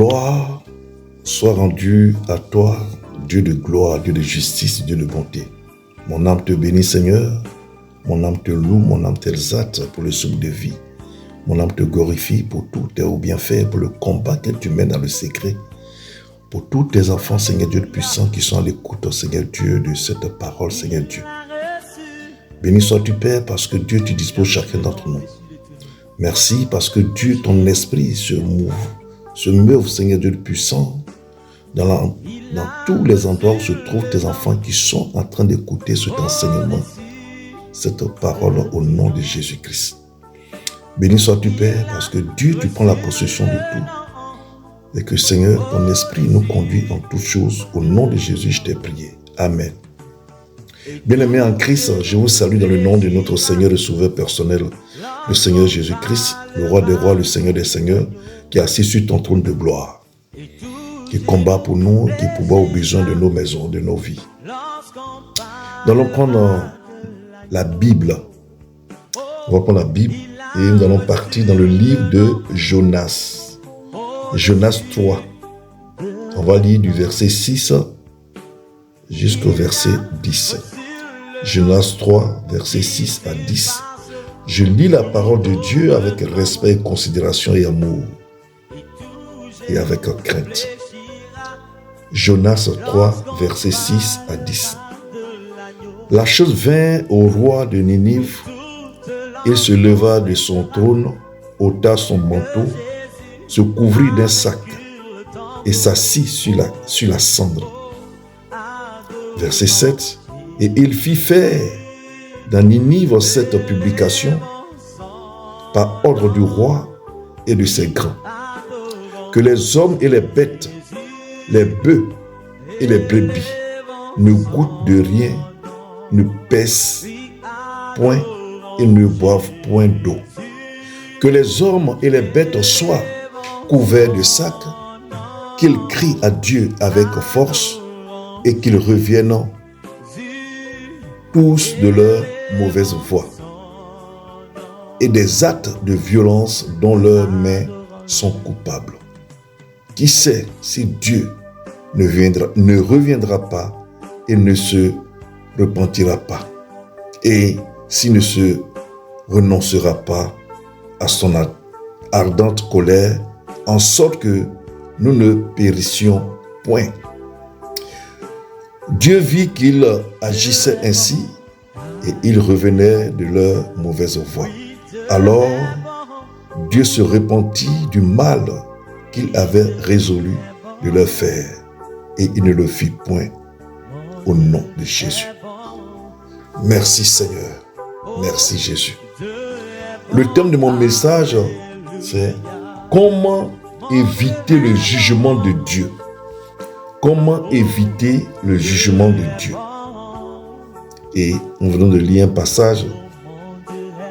gloire soit rendue à toi, Dieu de gloire, Dieu de justice, Dieu de bonté. Mon âme te bénit, Seigneur. Mon âme te loue, mon âme t'exalte pour le souffle de vie. Mon âme te glorifie pour tous tes hauts bienfaits, pour le combat que tu mènes dans le secret. Pour tous tes enfants, Seigneur Dieu puissant, qui sont à l'écoute, Seigneur Dieu, de cette parole, Seigneur Dieu. Béni sois-tu, Père, parce que Dieu, tu disposes chacun d'entre nous. Merci parce que Dieu, ton esprit se meuve, Seigneur Dieu puissant, dans tous les endroits où se trouvent tes enfants qui sont en train d'écouter cet enseignement, cette parole au nom de Jésus-Christ. Béni sois-tu, Père, parce que Dieu, tu prends la possession de tout. Et que, Seigneur, ton esprit nous conduit en toutes choses. Au nom de Jésus, je t'ai prié. Amen. Bien-aimés en Christ, je vous salue dans le nom de notre Seigneur et Sauveur personnel, le Seigneur Jésus-Christ, le Roi des rois, le Seigneur des seigneurs, qui est assis sur ton trône de gloire, qui combat pour nous, qui pourvoit aux besoins de nos maisons, de nos vies. Nous allons prendre la Bible. On va prendre la Bible et nous allons partir dans le livre de Jonas. Jonas 3. On va lire du verset 6 jusqu'au verset 10. Jonas 3, verset 6 à 10. Je lis la parole de Dieu avec respect, considération et amour, et avec crainte. Jonas 3, verset 6 à 10. La chose vint au roi de Ninive. Il se leva de son trône, ôta son manteau, se couvrit d'un sac et s'assit sur la cendre. Verset 7. Et il fit faire dans Ninive cette publication par ordre du roi et de ses grands, que les hommes et les bêtes, les bœufs et les brebis ne goûtent de rien, ne pèsent point et ne boivent point d'eau. Que les hommes et les bêtes soient couverts de sacs, qu'ils crient à Dieu avec force et qu'ils reviennent tous de leur mauvaise voie et des actes de violence dont leurs mains sont coupables. Qui sait si Dieu ne reviendra pas et ne se repentira pas, et s'il ne se renoncera pas à son ardente colère, en sorte que nous ne périssions point. Dieu vit qu'ils agissaient ainsi et ils revenaient de leur mauvaise voie. Alors, Dieu se repentit du mal qu'il avait résolu de leur faire et il ne le fit point au nom de Jésus. Merci Seigneur. Merci Jésus. Le thème de mon message, c'est comment éviter le jugement de Dieu. Comment éviter le jugement de Dieu? Et nous venons de lire un passage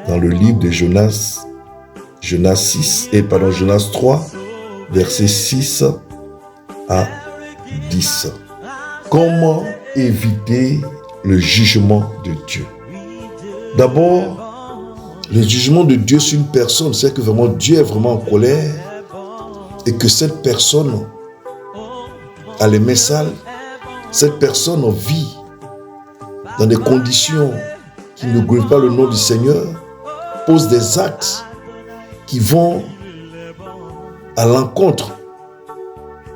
dans le livre de Jonas 3, versets 6 à 10. Comment éviter le jugement de Dieu? D'abord, le jugement de Dieu sur une personne, c'est que vraiment Dieu est vraiment en colère et que cette personne a les mains sales, cette personne vit dans des conditions qui ne glorifient pas le nom du Seigneur, pose des actes qui vont à l'encontre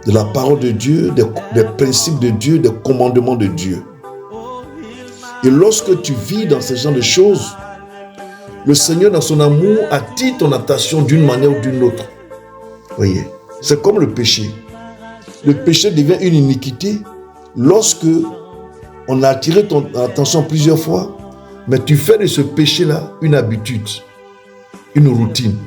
de la parole de Dieu, des principes de Dieu, des commandements de Dieu. Et lorsque tu vis dans ce genre de choses, le Seigneur, dans son amour, attire ton attention d'une manière ou d'une autre. Voyez, c'est comme le péché. Le péché devient une iniquité lorsque on a attiré ton attention plusieurs fois, mais tu fais de ce péché-là une habitude, une routine.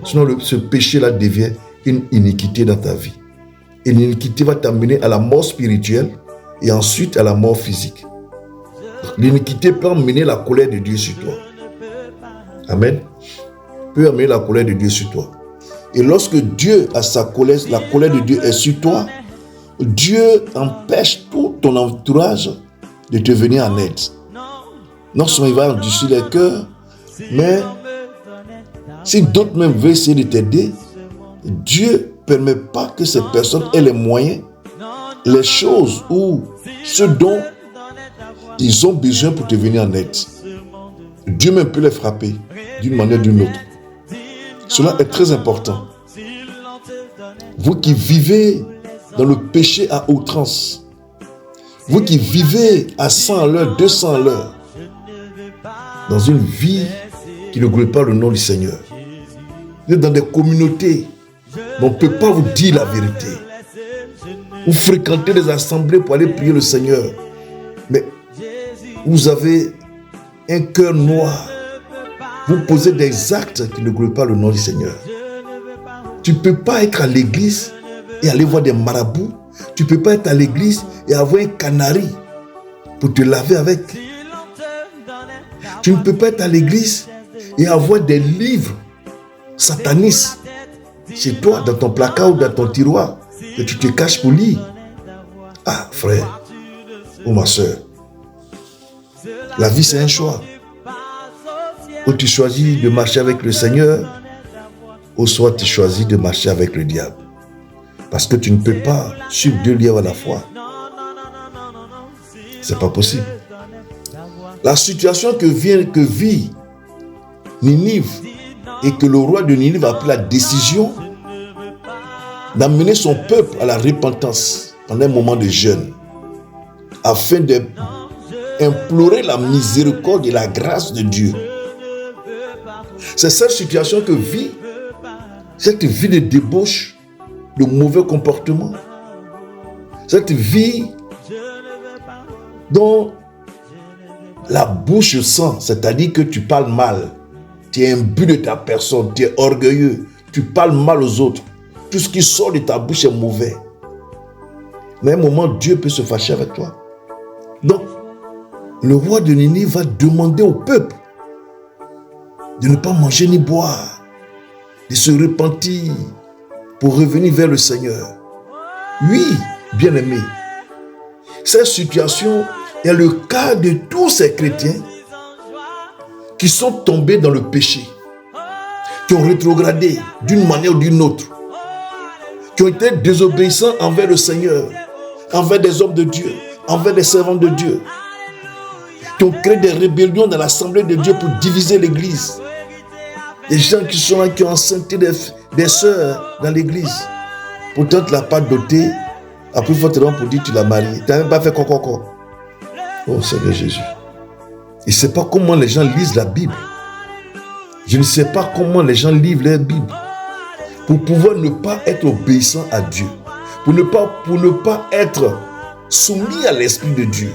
Sinon ce péché-là devient une iniquité dans ta vie. Et l'iniquité va t'amener à la mort spirituelle et ensuite à la mort physique. L'iniquité peut amener la colère de Dieu sur toi. Amen. Peut amener la colère de Dieu sur toi. Et lorsque Dieu a sa colère, la colère de Dieu est sur toi, Dieu empêche tout ton entourage de te venir en aide. Non seulement il va endurcir les cœurs, mais si d'autres même veulent essayer de t'aider, Dieu ne permet pas que ces personnes aient les moyens, les choses ou ce dont ils ont besoin pour te venir en aide. Dieu même peut les frapper d'une manière ou d'une autre. Cela est très important. Vous qui vivez dans le péché à outrance, vous qui vivez à 100 à l'heure, 200 à l'heure, dans une vie qui ne glorifie pas le nom du Seigneur. Vous êtes dans des communautés, mais on ne peut pas vous dire la vérité. Vous fréquentez des assemblées pour aller prier le Seigneur, mais vous avez un cœur noir. Vous posez des actes qui ne glorifient pas le nom du Seigneur. Tu ne peux pas être à l'église et aller voir des marabouts. Tu ne peux pas être à l'église et avoir un canari pour te laver avec. Tu ne peux pas être à l'église et avoir des livres satanistes chez toi, dans ton placard ou dans ton tiroir, que tu te caches pour lire. Ah, frère ou ma soeur, la vie c'est un choix. Ou tu choisis de marcher avec le Seigneur, ou soit tu choisis de marcher avec le diable. Parce que tu ne peux pas suivre deux lièvres à la fois. C'est pas possible. La situation que vit Ninive et que le roi de Ninive a pris la décision d'amener son peuple à la repentance pendant un moment de jeûne, afin d'implorer la miséricorde et la grâce de Dieu. C'est cette situation que vit cette vie de débauche, de mauvais comportement, cette vie dont la bouche sent, c'est-à-dire que tu parles mal, tu es imbu de ta personne, tu es orgueilleux, tu parles mal aux autres, tout ce qui sort de ta bouche est mauvais. Mais à un moment, Dieu peut se fâcher avec toi. Donc, le roi de Ninive va demander au peuple de ne pas manger ni boire, de se repentir pour revenir vers le Seigneur. Oui, bien-aimé, cette situation est le cas de tous ces chrétiens qui sont tombés dans le péché, qui ont rétrogradé d'une manière ou d'une autre, qui ont été désobéissants envers le Seigneur, envers des hommes de Dieu, envers des servants de Dieu, qui ont créé des rébellions dans l'assemblée de Dieu pour diviser l'église. Des gens qui sont là, qui ont enceinté des sœurs dans l'église. Pourtant, tu ne l'as pas doté. Après, il faut te rendre pour dire que tu l'as marié. Tu n'as même pas fait coco. Oh Seigneur Jésus. Je ne sais pas comment les gens lisent la Bible. Je ne sais pas comment les gens lisent leur Bible. Pour pouvoir ne pas être obéissant à Dieu. Pour ne pas être soumis à l'Esprit de Dieu.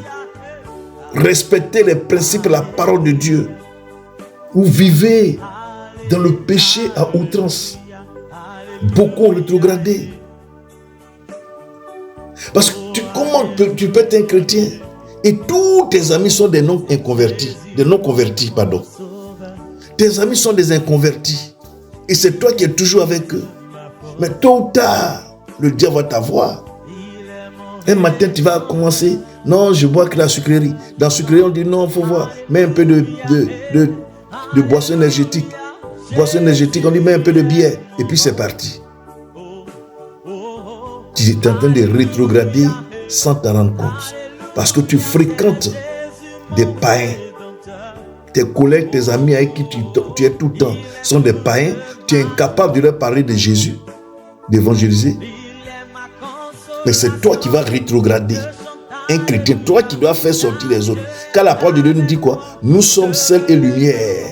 Respecter les principes et la parole de Dieu. Vous vivez dans le péché à outrance. Beaucoup ont rétrogradé. Parce que comment tu peux être un chrétien et tous tes amis sont des non-convertis. Tes amis sont des inconvertis. Et c'est toi qui es toujours avec eux. Mais tôt ou tard, le diable va t'avoir. Un matin, tu vas commencer. Non, je bois que la sucrerie. Dans la sucrerie, on dit non, il faut voir. Mets un peu de boisson énergétique. Boisson énergétique, on dit mets un peu de bière. Et puis c'est parti. Tu es en train de rétrograder sans t'en rendre compte. Parce que tu fréquentes des païens. Tes collègues, tes amis avec qui tu es tout le temps sont des païens. Tu es incapable de leur parler de Jésus, d'évangéliser. Mais c'est toi qui vas rétrograder. Un chrétien, toi qui dois faire sortir les autres. Car la parole de Dieu nous dit quoi? Nous sommes sel et lumière.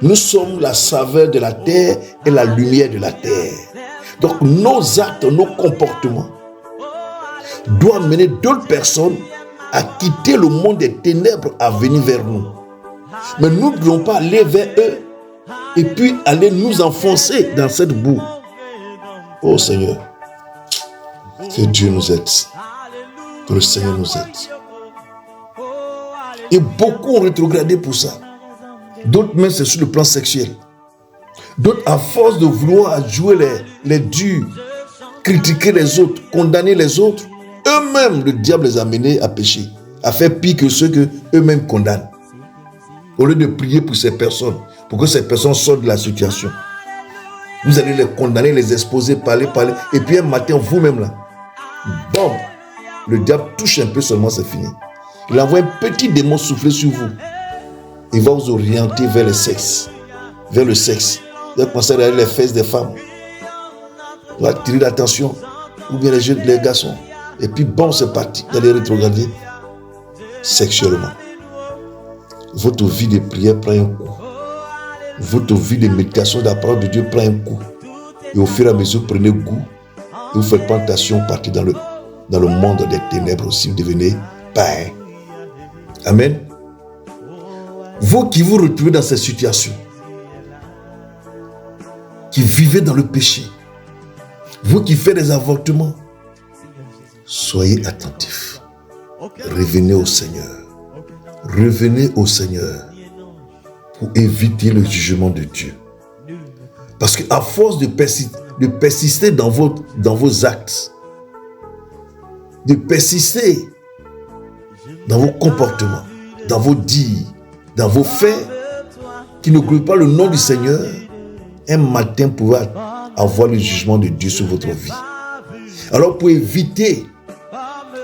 Nous sommes la saveur de la terre et la lumière de la terre. Donc nos actes, nos comportements doivent mener d'autres personnes à quitter le monde des ténèbres à venir vers nous. Mais nous ne devons pas aller vers eux et puis aller nous enfoncer dans cette boue. Oh Seigneur, que Dieu nous aide. Que le Seigneur nous aide. Et beaucoup ont rétrogradé pour ça. D'autres même c'est sur le plan sexuel. D'autres à force de vouloir jouer les durs, critiquer les autres, condamner les autres, eux-mêmes le diable les a menés à pécher, à faire pire que ceux que eux-mêmes condamnent. Au lieu de prier pour ces personnes, pour que ces personnes sortent de la situation. Vous allez les condamner, les exposer, parler. Et puis un matin, vous-même là, bon, le diable touche un peu seulement, c'est fini. Il envoie un petit démon souffler sur vous. Il va vous orienter vers le sexe. Vers le sexe. Il va commencer à regarder les fesses des femmes. Il va attirer l'attention. Ou bien les garçons. Et puis bon, c'est parti. Vous allez rétrograder sexuellement. Votre vie de prière prend un coup. Votre vie de méditation, de la parole de Dieu prend un coup. Et au fur et à mesure, prenez goût. Et vous faites plantation, partir dans le monde des ténèbres aussi. Vous devenez païen. Amen. Vous qui vous retrouvez dans cette situation, qui vivez dans le péché, vous qui faites des avortements, soyez attentifs. Revenez au Seigneur. Revenez au Seigneur pour éviter le jugement de Dieu. Parce qu'à force de persister dans vos actes, de persister dans vos comportements, dans vos dires, dans vos faits, qui ne glorifient pas le nom du Seigneur, un matin pouvez avoir le jugement de Dieu sur votre vie. Alors pour éviter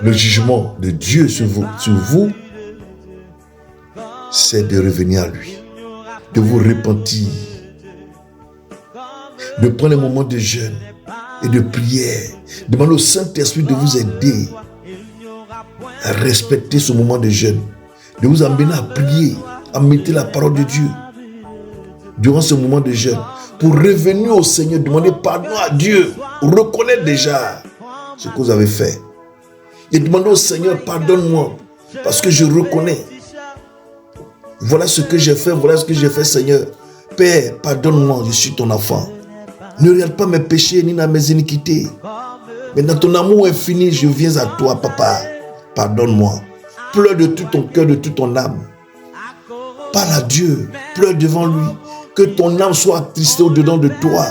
le jugement de Dieu sur vous, c'est de revenir à lui, de vous repentir, de prendre un moment de jeûne et de prière, demander au Saint-Esprit de vous aider à respecter ce moment de jeûne, de vous amener à prier, à méditer la parole de Dieu durant ce moment de jeûne, pour revenir au Seigneur, demander pardon à Dieu, reconnaître déjà ce que vous avez fait et demander au Seigneur, pardonne-moi parce que je reconnais. Voilà ce que j'ai fait, Seigneur. Père, pardonne-moi, je suis ton enfant. Ne regarde pas mes péchés ni dans mes iniquités. Mais dans ton amour infini, je viens à toi, Papa. Pardonne-moi. Pleure de tout ton cœur, de toute ton âme. Parle à Dieu, pleure devant lui. Que ton âme soit attristée au-dedans de toi.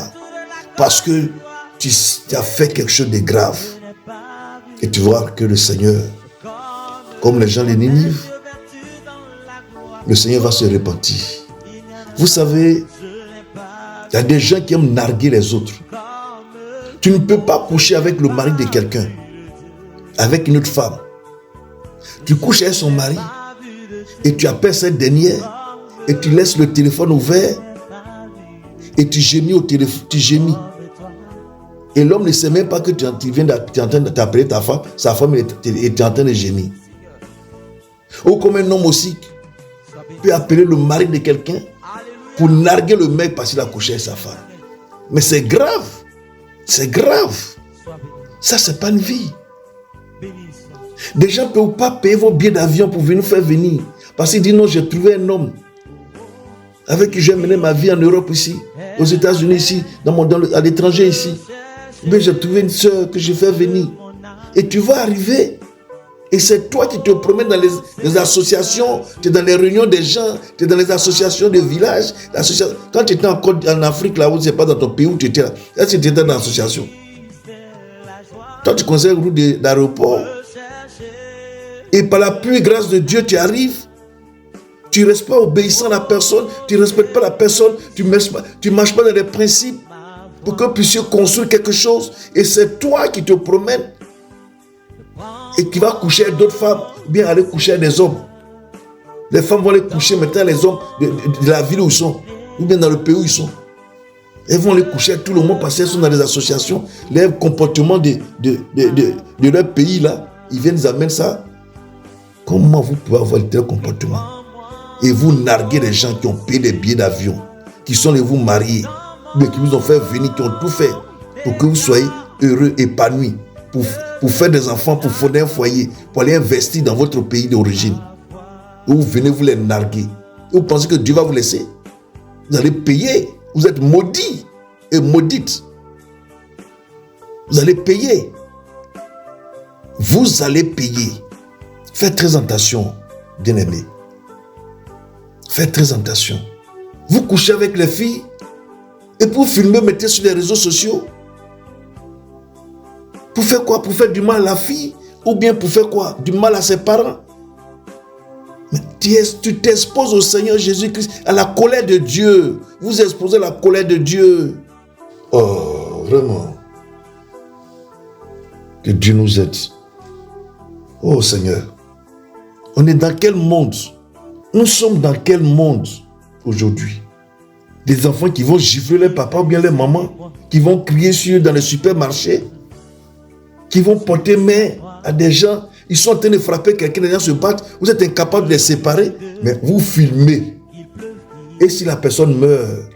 Parce que tu as fait quelque chose de grave. Et tu vois que le Seigneur, comme les gens de Ninive, le Seigneur va se repentir. Vous savez, il y a des gens qui aiment narguer les autres. Tu ne peux pas coucher avec le mari de quelqu'un, avec une autre femme. Tu couches avec son mari et tu appelles cette dernière et tu laisses le téléphone ouvert et tu gémis au téléphone, tu gémis. Et l'homme ne sait même pas que tu es en train de t'appeler ta femme, sa femme est en train de gémir. Ou comme un homme aussi peut appeler le mari de quelqu'un pour narguer le mec parce qu'il a couché avec sa femme. Mais c'est grave. C'est grave. Ça, c'est pas une vie. Des gens ne peuvent pas payer vos billets d'avion pour venir faire venir. Parce qu'ils disent non, j'ai trouvé un homme avec qui je vais mener ma vie en Europe ici, aux États-Unis ici, à l'étranger ici. Mais j'ai trouvé une soeur que je fais venir. Et tu vas arriver. Et c'est toi qui te promènes dans les associations, tu es dans les réunions des gens, tu es dans les associations de villages. Quand tu étais en Afrique, là où c'est pas dans ton pays où tu étais là, est-ce que tu étais dans l'association? Toi, tu connaissais le route d'aéroport. Et par la pure grâce de Dieu, tu arrives. Tu ne restes pas obéissant à la personne, tu ne respectes pas la personne, tu ne marches pas dans les principes pour que vous puissiez construire quelque chose. Et c'est toi qui te promènes et qui va coucher avec d'autres femmes, ou bien aller coucher avec des hommes. Les femmes vont aller coucher maintenant les hommes de la ville où ils sont, ou bien dans le pays où ils sont. Elles vont aller coucher avec tout le monde parce qu'elles sont dans les associations. Les comportements de leur pays là, ils viennent nous amener ça. Comment vous pouvez avoir de tels comportements? Et vous narguez les gens qui ont payé des billets d'avion, qui sont les vous mariés, mais qui vous ont fait venir, qui ont tout fait pour que vous soyez heureux, épanouis, pour faire des enfants, pour fonder un foyer, pour aller investir dans votre pays d'origine. Et vous venez vous les narguer. Et vous pensez que Dieu va vous laisser? Vous allez payer. Vous êtes maudits et maudites. Vous allez payer. Vous allez payer. Faites très attention, bien-aimés. Faites très attention. Vous couchez avec les filles et pour filmer, mettez sur les réseaux sociaux. Pour faire quoi? Pour faire du mal à la fille? Ou bien pour faire quoi? Du mal à ses parents? Mais tu t'exposes au Seigneur Jésus-Christ, à la colère de Dieu. Vous exposez la colère de Dieu. Oh, vraiment. Que Dieu nous aide. Oh Seigneur. On est dans quel monde? Nous sommes dans quel monde aujourd'hui? Des enfants qui vont gifler les papas ou bien les mamans, qui vont crier sur eux dans les supermarchés, qui vont porter main à des gens. Ils sont en train de frapper quelqu'un, les gens se battent. Vous êtes incapable de les séparer, mais vous filmez. Et si la personne meurt,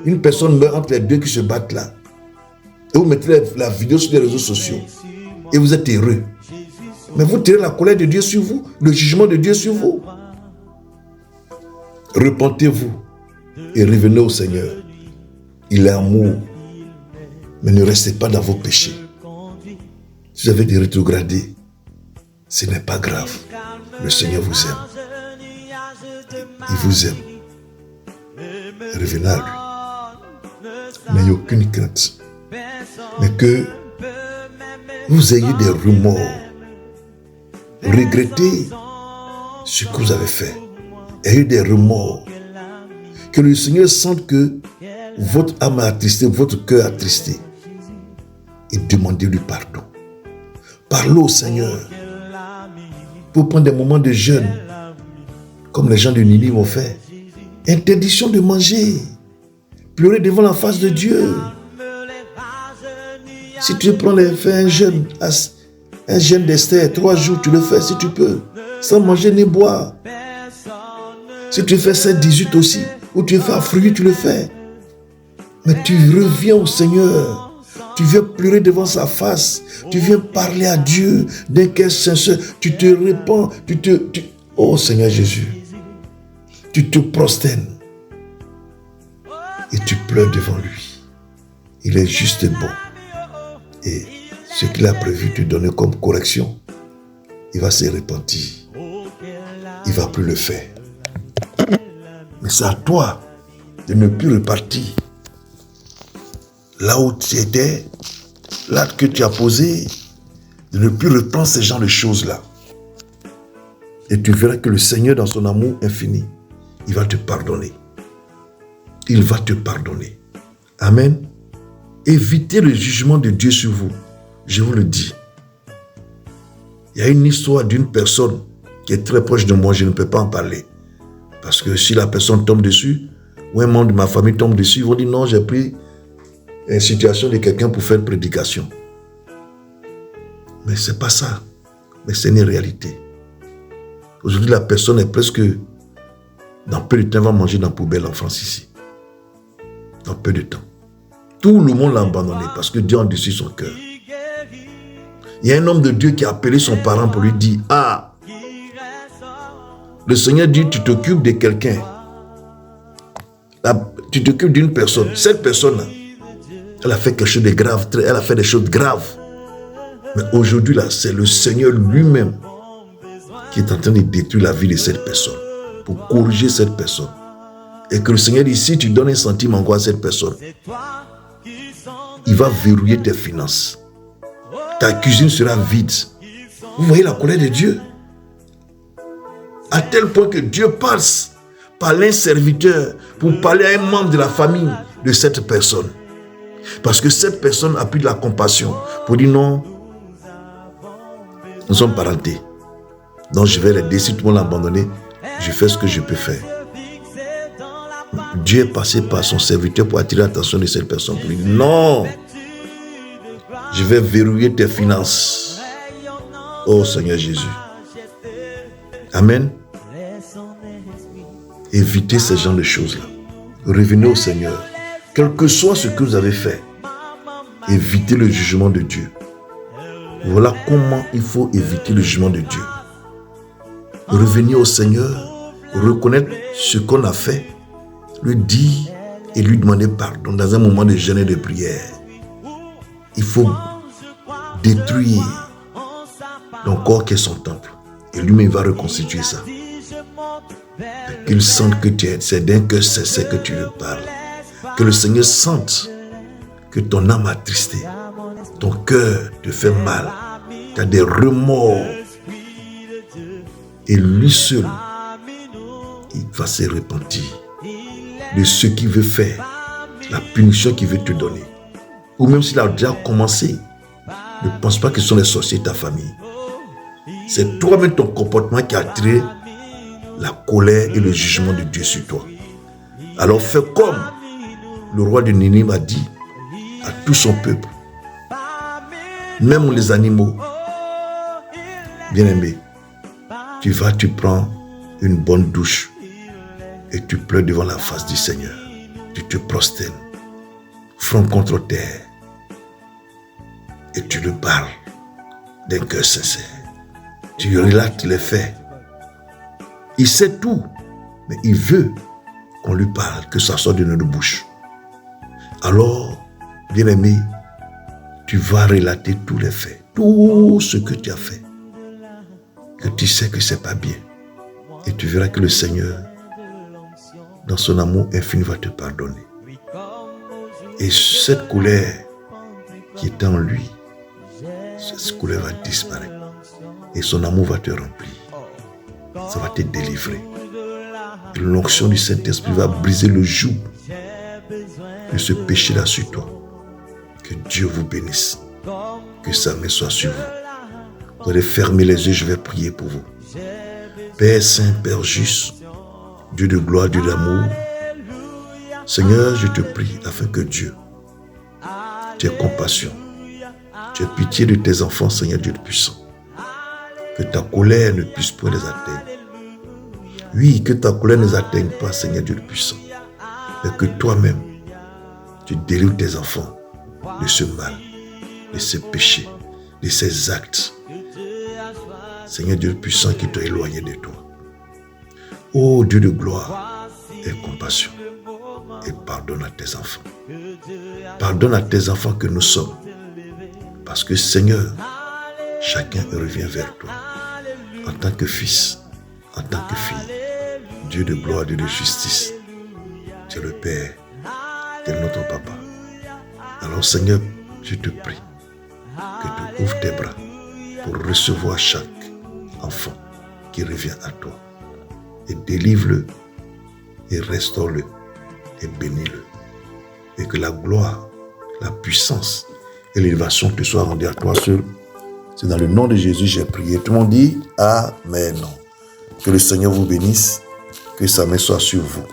une personne meurt entre les deux qui se battent là, et vous mettez la vidéo sur les réseaux sociaux, et vous êtes heureux. Mais vous tirez la colère de Dieu sur vous, le jugement de Dieu sur vous. Repentez-vous et revenez au Seigneur. Il est amour. Mais ne restez pas dans vos péchés. Si vous avez des rétrogradés, ce n'est pas grave. Le Seigneur vous aime. Il vous aime. Revenez à lui. N'ayez aucune crainte. Mais que vous ayez des remords. Regrettez ce que vous avez fait. Ayez des remords. Que le Seigneur sente que votre âme a attristé, votre cœur a attristé. Et demandez-lui pardon. Parlez au Seigneur. Pour prendre des moments de jeûne, comme les gens de Ninive ont fait. Interdiction de manger. Pleurer devant la face de Dieu. Si tu prends faire un jeûne d'Esther, 3 jours, tu le fais si tu peux. Sans manger ni boire. Si tu fais 7-18 aussi, ou tu fais à fruit, tu le fais. Mais tu reviens au Seigneur. Tu viens pleurer devant sa face. Tu viens parler à Dieu d'un cœur sincère. Tu te répands. Oh Seigneur Jésus. Tu te prosternes. Et tu pleures devant lui. Il est juste et bon. Et ce qu'il a prévu te donner comme correction, il va se repentir. Il ne va plus le faire. Mais c'est à toi de ne plus repartir là où tu étais, l'acte que tu as posé, de ne plus reprendre ce genre de choses-là. Et tu verras que le Seigneur, dans son amour infini, il va te pardonner. Il va te pardonner. Amen. Évitez le jugement de Dieu sur vous. Je vous le dis. Il y a une histoire d'une personne qui est très proche de moi, je ne peux pas en parler. Parce que si la personne tombe dessus, ou un membre de ma famille tombe dessus, ils vont dire non, j'ai pris une situation de quelqu'un pour faire une prédication. Mais ce n'est pas ça. Mais c'est une réalité. Aujourd'hui, la personne est presque, dans peu de temps, va manger dans la poubelle en France ici. Dans peu de temps. Tout le monde l'a abandonné parce que Dieu a endurci son cœur. Il y a un homme de Dieu qui a appelé son parent pour lui dire, ah, le Seigneur dit, tu t'occupes de quelqu'un. Tu t'occupes d'une personne. Cette personne-là, elle a fait quelque chose de grave. Elle a fait des choses graves. Mais aujourd'hui, là, c'est le Seigneur lui-même qui est en train de détruire la vie de cette personne. Pour corriger cette personne. Et que le Seigneur dit, si tu donnes un centime encore à cette personne, il va verrouiller tes finances. Ta cuisine sera vide. Vous voyez la colère de Dieu? À tel point que Dieu passe par l'un serviteur pour parler à un membre de la famille de cette personne. Parce que cette personne a pris de la compassion pour dire non, nous sommes parentés. Donc je vais l'aider. Si tout le monde l'a abandonné, je fais ce que je peux faire. Dieu est passé par son serviteur pour attirer l'attention de cette personne. Pour dire non, je vais verrouiller tes finances. Oh Seigneur Jésus. Amen. Évitez ce genre de choses-là. Revenez au Seigneur. Quel que soit ce que vous avez fait, évitez le jugement de Dieu. Voilà comment il faut éviter le jugement de Dieu. Revenir au Seigneur, reconnaître ce qu'on a fait, lui dire et lui demander pardon dans un moment de jeûne et de prière. Il faut détruire ton corps qui est son temple. Et lui-même va reconstituer ça. Qu'il sente que c'est d'un cœur sincère que tu lui parles. Que le Seigneur sente que ton âme a attristé. Ton cœur te fait mal. Tu as des remords. Et lui seul, il va se repentir de ce qu'il veut faire, la punition qu'il veut te donner. ou même s'il a déjà commencé, ne pense pas que ce sont les sorciers de ta famille. C'est toi-même ton comportement qui a attiré la colère et le jugement de Dieu sur toi. Alors fais comme le roi de Ninive a dit à tout son peuple, même les animaux. Bien-aimé, tu prends une bonne douche et tu pleures devant la face du Seigneur. Tu te prosternes, front contre terre, et tu le parles d'un cœur sincère. Tu relates les faits. Il sait tout, mais il veut qu'on lui parle, que ça sorte de notre bouche. Alors, bien-aimé, tu vas relater tous les faits, tout ce que tu as fait, que tu sais que c'est pas bien. Et tu verras que le Seigneur, dans son amour infini, va te pardonner. Et cette colère qui est en lui, cette colère va disparaître. Et son amour va te remplir. Ça va te délivrer. Et l'onction du Saint-Esprit va briser le joug de ce péché-là sur toi. Que Dieu vous bénisse. Que sa main soit sur vous. Vous allez fermer les yeux, je vais prier pour vous. Père Saint, Père juste, Dieu de gloire, Dieu d'amour, Seigneur, je te prie afin que Dieu, tu aies compassion, tu aies pitié de tes enfants, Seigneur Dieu puissant. Que ta colère ne puisse pas les atteindre. Oui, que ta colère ne les atteigne pas, Seigneur Dieu puissant. Mais que toi-même, tu délivres tes enfants de ce mal, de ces péchés, de ces actes. Seigneur Dieu puissant qui t'a éloigné de toi. Ô Dieu de gloire, aie compassion et pardonne à tes enfants. Pardonne à tes enfants que nous sommes. Parce que Seigneur, chacun revient vers toi. En tant que fils, en tant que fille, Dieu de gloire, Dieu de justice. Tu es le Père, tu es notre Papa. Alors Seigneur, je te prie que tu ouvres tes bras pour recevoir chaque enfant qui revient à toi. Et délivre-le, et restaure-le, et bénis-le. Et que la gloire, la puissance et l'élévation te soient rendues à toi seul. C'est dans le nom de Jésus que j'ai prié. Tout le monde dit Amen. Que le Seigneur vous bénisse, que sa main soit sur vous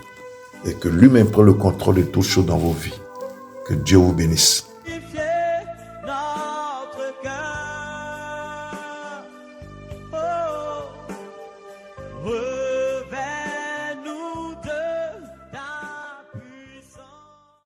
et que lui-même prenne le contrôle de toutes choses dans vos vies. Que Dieu vous bénisse.